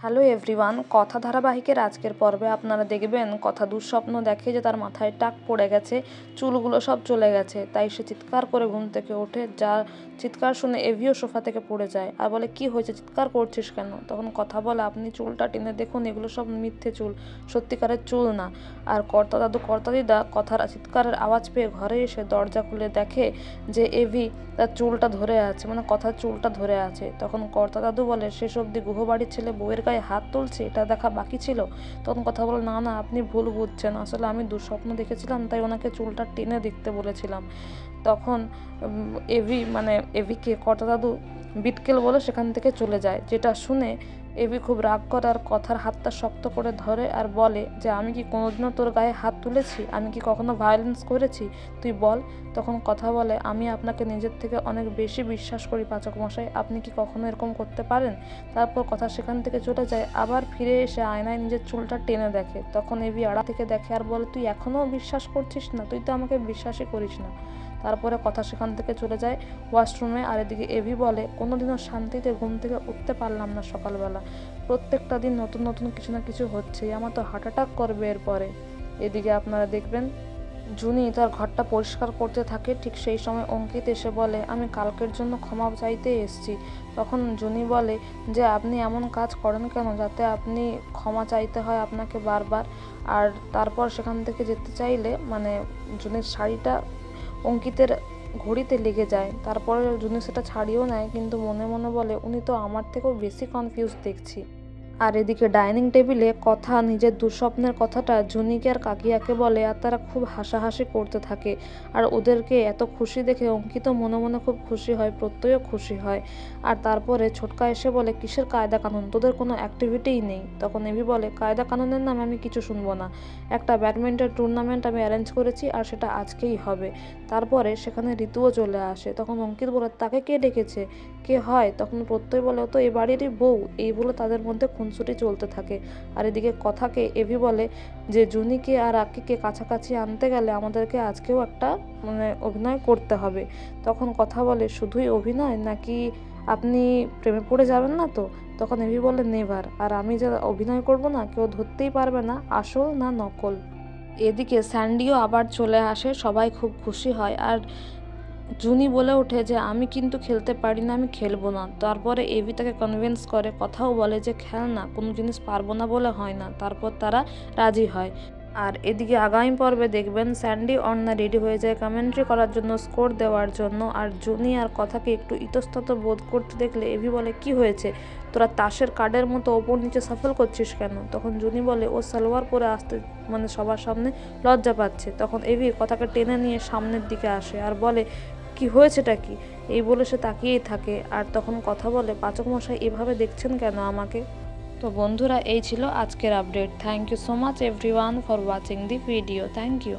Hello everyone, কথা ধারাবাহিকের আজকের পর্বে আপনারা দেখবেন কথা দুঃস্বপ্ন দেখে যে তার মাথায় টাক পড়ে গেছে, চুলগুলো সব চলে গেছে। তাই সে চিৎকার করে ঘুম থেকে ওঠে, যা চিৎকার শুনে এভিও সোফা থেকে পড়ে যায় আর বলে, কি হয়েছে, চিৎকার করছিস কেন? তখন কথা বলে, আপনি চুলটা টেনে দেখুন, এগুলো সব মিথ্যে চুল, সত্যিকারের চুল না। আর কর্তা দাদু কর্তা দিদা কথার চিৎকারের আওয়াজ পেয়ে ঘরে এসে দরজা খুলে দেখে যে এভি তার চুলটা ধরে আছে, মানে কথার চুলটা ধরে আছে। তখন কর্তা দাদু বলে, শেষ অবধি গুহবাড়ির ছেলে বউয়ের গায়ে হাত তুলছে, এটা দেখা বাকি ছিল? তখন কথা বলে, না না, আপনি ভুল বুঝছেন, আসলে আমি দুঃস্বপ্ন দেখেছিলাম, তাই ওনাকে চুলটা টেনে দেখতে বলেছিলাম। তখন এভিকে কর্তা দাদু বিটকেল বলে সেখান থেকে চলে যায়, যেটা শুনে এভি খুব রাগ করে আর কথার হাতটা শক্ত করে ধরে আর বলে যে, আমি কি কোনোদিনও তোর গায়ে হাত তুলেছি? আমি কি কখনো ভায়োলেন্স করেছি? তুই বল। তখন কথা বলে, আমি আপনাকে নিজের থেকে অনেক বেশি বিশ্বাস করি পাচক মশাই, আপনি কি কখনো এরকম করতে পারেন? তারপর কথা সেখান থেকে চলে যায়, আবার ফিরে এসে আয়নায় নিজের চুলটা টেনে দেখে। তখন এভি আড়া থেকে দেখে আর বলে, তুই এখনও বিশ্বাস করছিস না? তুই তো আমাকে বিশ্বাসই করিস না। তারপরে কথা সেখান থেকে চলে যায় ওয়াশরুমে। আর এদিকে এভি বলে, কোনোদিনও শান্তিতে ঘুম থেকে উঠতে পারলাম না সকালবেলা, প্রত্যেকটা দিন নতুন নতুন কিছু না কিছু হচ্ছেই, আমার তো হার্ট অ্যাটাক করবে এরপরে। এদিকে আপনারা দেখবেন জুনি তার ঘরটা পরিষ্কার করতে থাকে, ঠিক সেই সময় অঙ্কিত এসে বলে, আমি কালকের জন্য ক্ষমা চাইতে এসেছি। তখন জুনি বলে যে, আপনি এমন কাজ করেন কেন যাতে আপনি ক্ষমা চাইতে হয় আপনাকে বারবার? আর তারপর সেখান থেকে যেতে চাইলে মানে জুনির শাড়িটা অঙ্কিতের ঘড়িতে লেগে যায়। তারপরে জুনি সেটা ছাড়িয়েও নেয়, কিন্তু মনে মনে বলে, উনি তো আমার থেকেও বেশি কনফিউজ দেখছি। আর এদিকে ডাইনিং টেবিলে কথা নিজের দুঃস্বপ্নের কথাটা জুনিকে আর কাকিয়াকে বলে, আর তারা খুব হাসাহাসি করতে থাকে। আর ওদেরকে এত খুশি দেখে অঙ্কিত মনে মনে খুব খুশি হয়, প্রত্যয়ও খুশি হয়। আর তারপরে ছোটকা এসে বলে, কিসের কায়দা কানুন, তোদের কোনো অ্যাক্টিভিটিই নেই? তখন এভি বলে, কায়দা কানুনের নামে আমি কিছু শুনবো না, একটা ব্যাডমিন্টন টুর্নামেন্ট আমি অ্যারেঞ্জ করেছি আর সেটা আজকেই হবে। তারপরে সেখানে ঋতুও চলে আসে। তখন অঙ্কিত বলে, তাকে কে ডেকেছে, কে হয়? তখন প্রত্যয় বলে, ও তো এ বাড়িরই বউ। এই বলে তাদের মধ্যে খুনসুটি চলতে থাকে। আর এদিকে কথাকে এভি বলে যে, জুনিকে আর আকিকে কাছাকাছি আনতে গেলে আমাদেরকে আজকেও একটা অভিনয় করতে হবে। তখন কথা বলে, শুধুই অভিনয়, নাকি আপনি প্রেমে পড়ে যাবেন না তো? তখন এভি বলে, নেভার। আর আমি যা অভিনয় করব না, কেউ ধরতেই পারবে না আসল না নকল। এদিকে স্যান্ডিও আবার চলে আসে, সবাই খুব খুশি হয়। আর জুনি বলে ওঠে যে, আমি কিন্তু খেলতে পারি না, আমি খেলবো না। তারপরে এভি তাকে কনভিন্স করে, কথাও বলে যে, খেল না, কোনো জিনিস পারবো না বলে হয় না। তারপর তারা রাজি হয়। আর এদিকে আগামী পর্বে দেখবেন স্যান্ডি অর্ণা রেডি হয়ে যায় কমেন্ট্রি করার জন্য, স্কোর দেওয়ার জন্য। আর জুনি আর কথাকে একটু ইতস্তত বোধ করতে দেখলে এভি বলে, কি হয়েছে, তোরা তাসের কার্ডের মতো ওপর নিচে সফল করছিস কেন? তখন জুনি বলে, ও সালোয়ার পরে আসতে সবার সামনে লজ্জা পাচ্ছে। তখন এভি কথাকে টেনে নিয়ে সামনের দিকে আসে আর বলে, কি হয়েছেটা কি? এই বলে সে তাকিয়েই থাকে। আর তখন কথা বলে, পাচক মশাই এভাবে দেখছেন কেন আমাকে? তো বন্ধুরা, এই ছিল আজকের update. Thank you so much everyone for watching the video. Thank you.